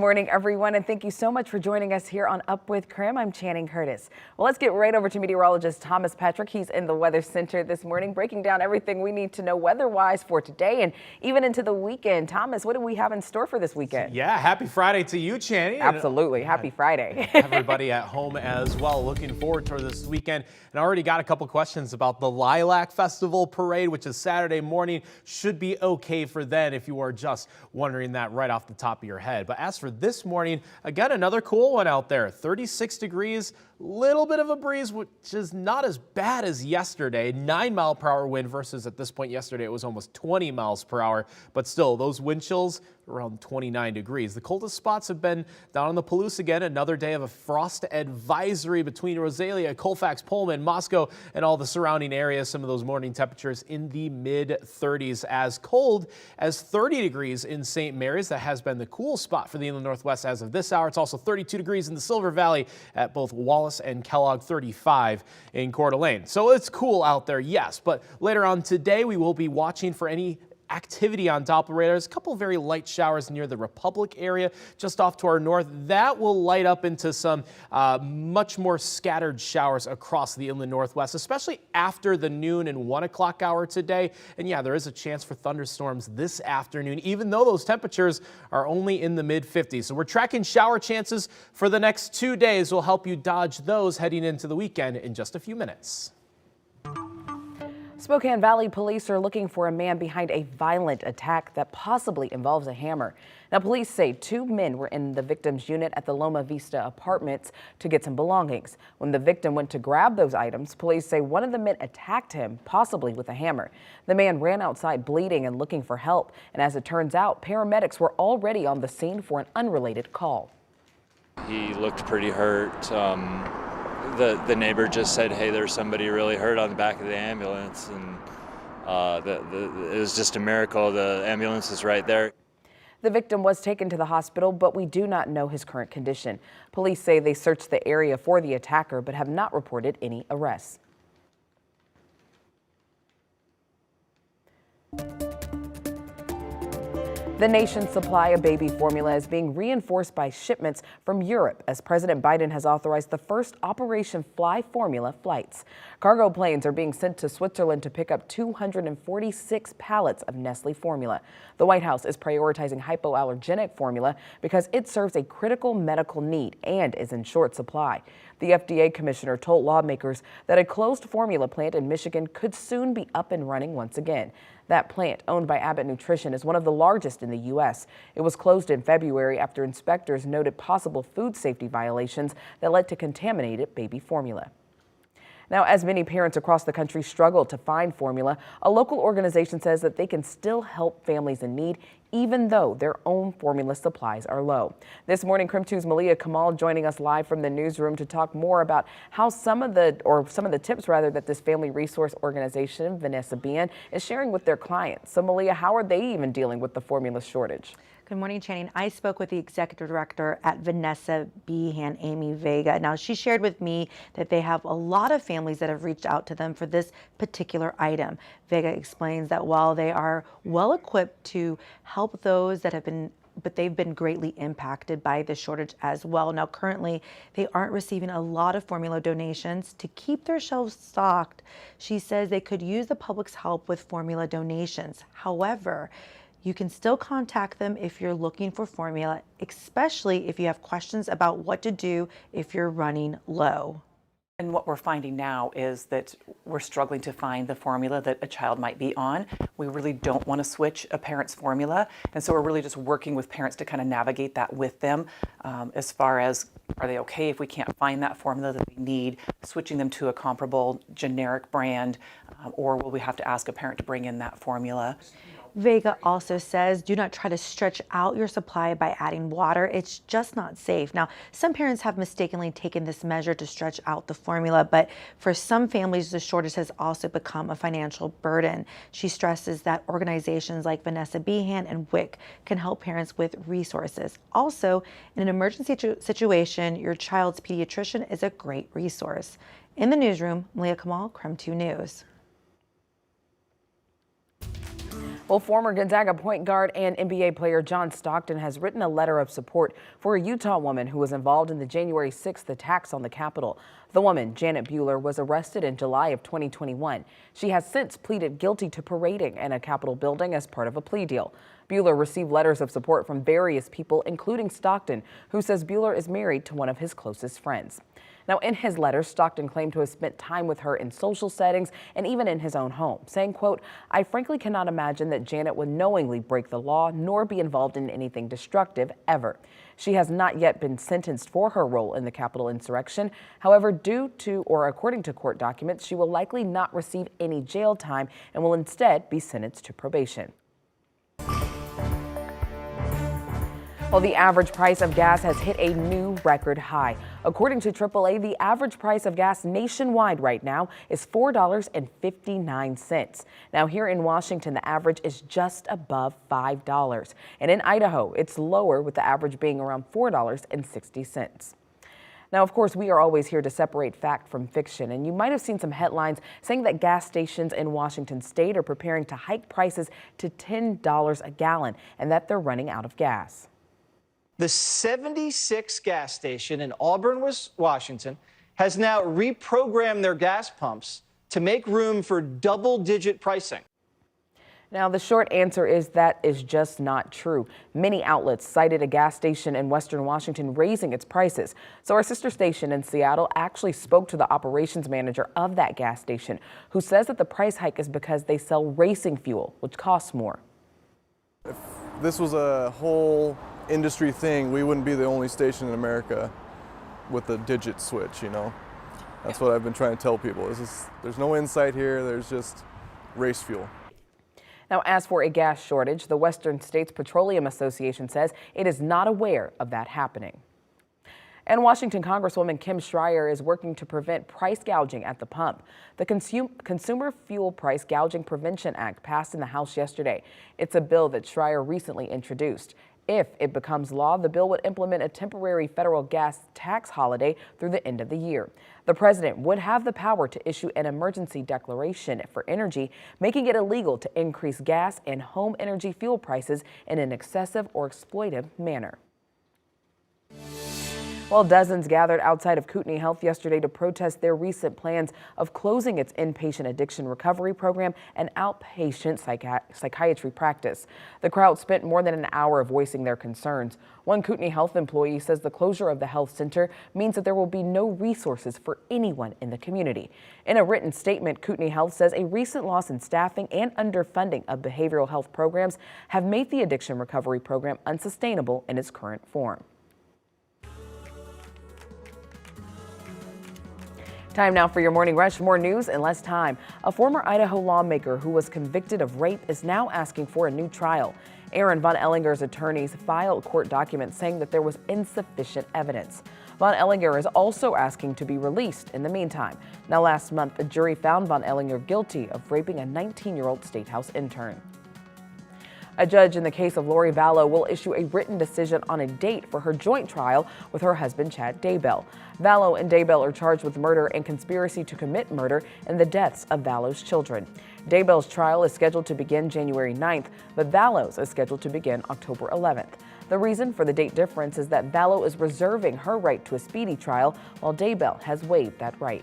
morning, everyone, and thank you so much for joining us here on Up with Krim. I'm Channing Curtis. Well, let's get right over to meteorologist Thomas Patrick. He's in the Weather Center this morning, breaking down everything we need to know weather-wise for today and even into the weekend. Thomas, what do we have in store for this weekend? Yeah, happy Friday to you, Channing. Absolutely. Happy Friday. Everybody at home as well. Looking forward to this weekend. And I already got a couple questions about the Lilac Festival Parade, which is Saturday morning. Should be okay for then if you are just wondering that right off the top of your head. But as for this morning, again, another cool one out there. 36 degrees, little bit of a breeze, which is not as bad as yesterday. 9-mile-per-hour wind versus at this point yesterday it was almost 20 miles per hour. But still, those wind chills around 29 degrees. The coldest spots have been down on the Palouse again. Another day of a frost advisory between Rosalia, Colfax, Pullman, Moscow, and all the surrounding areas. Some of those morning temperatures in the mid-30s. As cold as 30 degrees in St. Mary's. That has been the cool spot for the inland Northwest as of this hour. It's also 32 degrees in the Silver Valley at both Wallace and Kellogg, 35 in Coeur d'Alene. So it's cool out there, yes, but later on today we will be watching for any activity on Doppler radars. A couple very light showers near the Republic area just off to our north. That will light up into some much more scattered showers across the inland Northwest, especially after the noon and 1 o'clock hour today. And yeah, there is a chance for thunderstorms this afternoon, even though those temperatures are only in the mid-50s. So we're tracking shower chances for the next 2 days. We'll help you dodge those heading into the weekend in just a few minutes. Spokane Valley police are looking for a man behind a violent attack that possibly involves a hammer. Now, police say 2 men were in the victim's unit at the Loma Vista apartments to get some belongings. When the victim went to grab those items, police say one of the men attacked him, possibly with a hammer. The man ran outside bleeding and looking for help. And as it turns out, paramedics were already on the scene for an unrelated call. He looked pretty hurt. The neighbor just said, hey, there's somebody really hurt on the back of the ambulance, and it was just a miracle. The ambulance is right there. The victim was taken to the hospital, but we do not know his current condition. Police say they searched the area for the attacker, but have not reported any arrests. The nation's supply of baby formula is being reinforced by shipments from Europe as President Biden has authorized the first Operation Fly Formula flights. Cargo planes are being sent to Switzerland to pick up 246 pallets of Nestle formula. The White House is prioritizing hypoallergenic formula because it serves a critical medical need and is in short supply. The FDA commissioner told lawmakers that a closed formula plant in Michigan could soon be up and running once again. That plant, owned by Abbott Nutrition, is one of the largest in the U.S. It was closed in February after inspectors noted possible food safety violations that led to contaminated baby formula. Now, as many parents across the country struggle to find formula, a local organization says that they can still help families in need even though their own formula supplies are low. This morning, Krim 2's Malia Kamal joining us live from the newsroom to talk more about how some of the tips that this family resource organization, Vanessa Behan, is sharing with their clients. So Malia, how are they even dealing with the formula shortage? Good morning, Channing. I spoke with the executive director at Vanessa Behan, Amy Vega. Now, she shared with me that they have a lot of families that have reached out to them for this particular item. Vega explains that while they are well equipped to help those that have been but they've been greatly impacted by the shortage as well. Now, currently, they aren't receiving a lot of formula donations. To keep their shelves stocked, she says they could use the public's help with formula donations. However, you can still contact them if you're looking for formula, especially if you have questions about what to do if you're running low. And what we're finding now is that we're struggling to find the formula that a child might be on. We really don't want to switch a parent's formula. And so we're really just working with parents to kind of navigate that with them as far as, are they okay if we can't find that formula that they need, switching them to a comparable generic brand, or will we have to ask a parent to bring in that formula? Vega also says, do not try to stretch out your supply by adding water. It's just not safe. Now, some parents have mistakenly taken this measure to stretch out the formula, but for some families, the shortage has also become a financial burden. She stresses that organizations like Vanessa Behan and WIC can help parents with resources. Also, in an emergency situation, your child's pediatrician is a great resource. In the newsroom, Malia Kamal, Krim 2 News. Well, former Gonzaga point guard and NBA player John Stockton has written a letter of support for a Utah woman who was involved in the January 6th attacks on the Capitol. The woman, Janet Bueller, was arrested in July of 2021. She has since pleaded guilty to parading in a Capitol building as part of a plea deal. Bueller received letters of support from various people, including Stockton, who says Bueller is married to one of his closest friends. Now, in his letter, Stockton claimed to have spent time with her in social settings and even in his own home, saying, quote, "I frankly cannot imagine that Janet would knowingly break the law nor be involved in anything destructive ever." She has not yet been sentenced for her role in the Capitol insurrection. However, due to or according to court documents, she will likely not receive any jail time and will instead be sentenced to probation. Well, the average price of gas has hit a new record high. According to AAA, the average price of gas nationwide right now is $4.59. Now, here in Washington, the average is just above $5. And in Idaho, it's lower, with the average being around $4.60. Now, of course, we are always here to separate fact from fiction, and you might have seen some headlines saying that gas stations in Washington state are preparing to hike prices to $10 a gallon and that they're running out of gas. The 76 gas station in Auburn, Washington, has now reprogrammed their gas pumps to make room for double-digit pricing. Now, the short answer is that is just not true. Many outlets cited a gas station in Western Washington raising its prices. So our sister station in Seattle actually spoke to the operations manager of that gas station, who says that the price hike is because they sell racing fuel, which costs more. If this was a whole industry thing, we wouldn't be the only station in America with a digit switch, you know. That's what I've been trying to tell people. There's no insight here, there's just race fuel. Now, as for a gas shortage, the Western States Petroleum Association says it is not aware of that happening. And Washington Congresswoman Kim Schreier is working to prevent price gouging at the pump. The Consumer Fuel Price Gouging Prevention Act passed in the House yesterday. It's a bill that Schreier recently introduced. If it becomes law, the bill would implement a temporary federal gas tax holiday through the end of the year. The president would have the power to issue an emergency declaration for energy, making it illegal to increase gas and home energy fuel prices in an excessive or exploitive manner. Well, dozens gathered outside of Kootenai Health yesterday to protest their recent plans of closing its inpatient addiction recovery program and outpatient psychiatry practice. The crowd spent more than an hour voicing their concerns. One Kootenai Health employee says the closure of the health center means that there will be no resources for anyone in the community. In a written statement, Kootenai Health says a recent loss in staffing and underfunding of behavioral health programs have made the addiction recovery program unsustainable in its current form. Time now for your Morning Rush. More news in less time. A former Idaho lawmaker who was convicted of rape is now asking for a new trial. Aaron Von Ellinger's attorneys filed court documents saying that there was insufficient evidence. Von Ellinger is also asking to be released in the meantime. Now, last month, a jury found Von Ellinger guilty of raping a 19-year-old statehouse intern. A judge in the case of Lori Vallow will issue a written decision on a date for her joint trial with her husband, Chad Daybell. Vallow and Daybell are charged with murder and conspiracy to commit murder in the deaths of Vallow's children. Daybell's trial is scheduled to begin January 9th, but Vallow's is scheduled to begin October 11th. The reason for the date difference is that Vallow is reserving her right to a speedy trial, while Daybell has waived that right.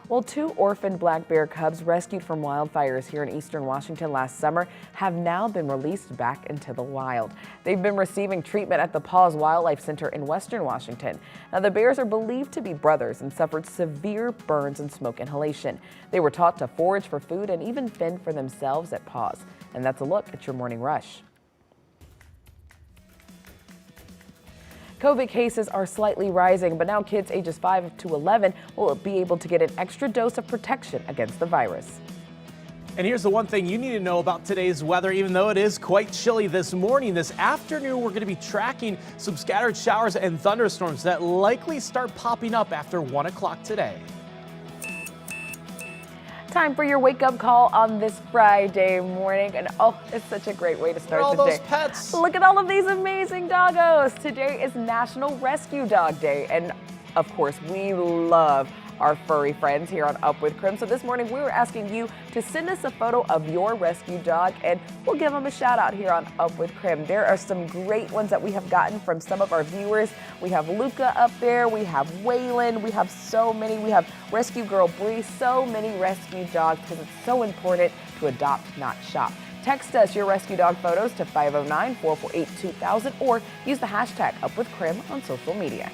Well, 2 orphaned black bear cubs rescued from wildfires here in eastern Washington last summer have now been released back into the wild. They've been receiving treatment at the Paws Wildlife Center in western Washington. Now, the bears are believed to be brothers and suffered severe burns and smoke inhalation. They were taught to forage for food and even fend for themselves at Paws. And that's a look at your Morning Rush. COVID cases are slightly rising, but now kids ages 5 to 11 will be able to get an extra dose of protection against the virus. And here's the one thing you need to know about today's weather. Even though it is quite chilly this morning, this afternoon we're going to be tracking some scattered showers and thunderstorms that likely start popping up after 1 o'clock today. Time for your wake-up call on this Friday morning. And oh, it's such a great way to start the day. Look at all those pets. Look at all of these amazing doggos. Today is National Rescue Dog Day. And of course, we love our furry friends here on Up with Crim. So this morning we were asking you to send us a photo of your rescue dog, and we'll give them a shout out here on Up with Crim. There are some great ones that we have gotten from some of our viewers. We have Luca up there, we have Waylon, we have so many. We have Rescue Girl Bree, so many rescue dogs, because it's so important to adopt, not shop. Text us your rescue dog photos to 509-448-2000 or use the hashtag UpWithCrim on social media.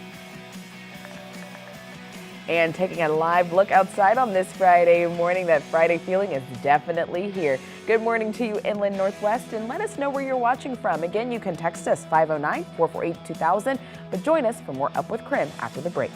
And taking a live look outside on this Friday morning, that Friday feeling is definitely here. Good morning to you, Inland Northwest, and let us know where you're watching from. Again, you can text us 509-448-2000, but join us for more Up with Crim after the break.